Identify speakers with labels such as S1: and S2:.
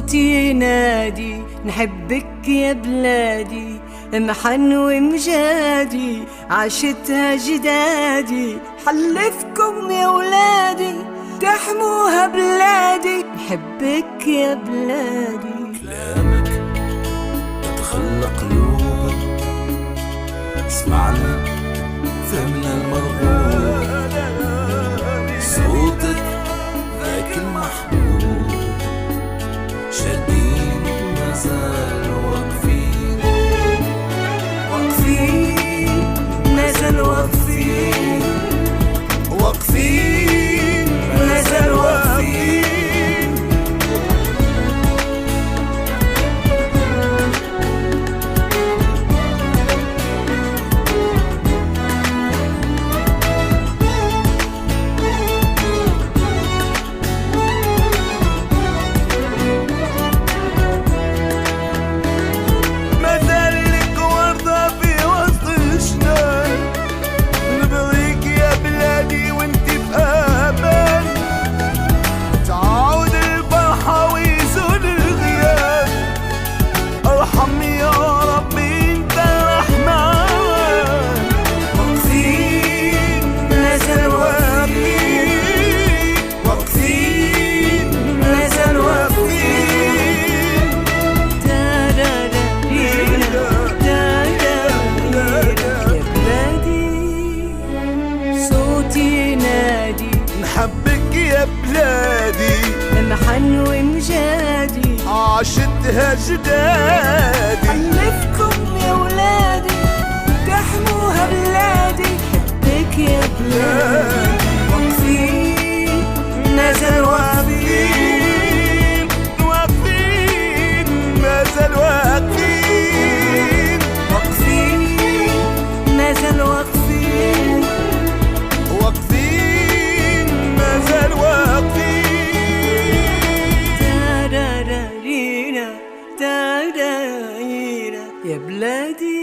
S1: صوتي ينادي نحبك يا بلادي، محن ومجادي عاشتها جدادي، حلفكم يا ولادي تحموها بلادي، نحبك يا بلادي.
S2: كلامك تتخلى قلوبك، اسمعنا فهمنا المرغوب، صوتك ذاك المحبوب، شادين مازال واقفين،
S1: واقفين مازال واقفين،
S2: واقفين مازال واقفين. نحبك يا بلادي،
S1: محن ومجادي
S2: عاشتها جدادي،
S1: حلفكم يا ولادي تحموها بلادي، نحبك يا بلادي. واقفين مازال واقفين،
S2: واقفين مازال واقفين،
S1: واقفين مازال واقفين،
S2: واقفين مازال واقفين.
S1: تارارينا تارارينا يا بلادي.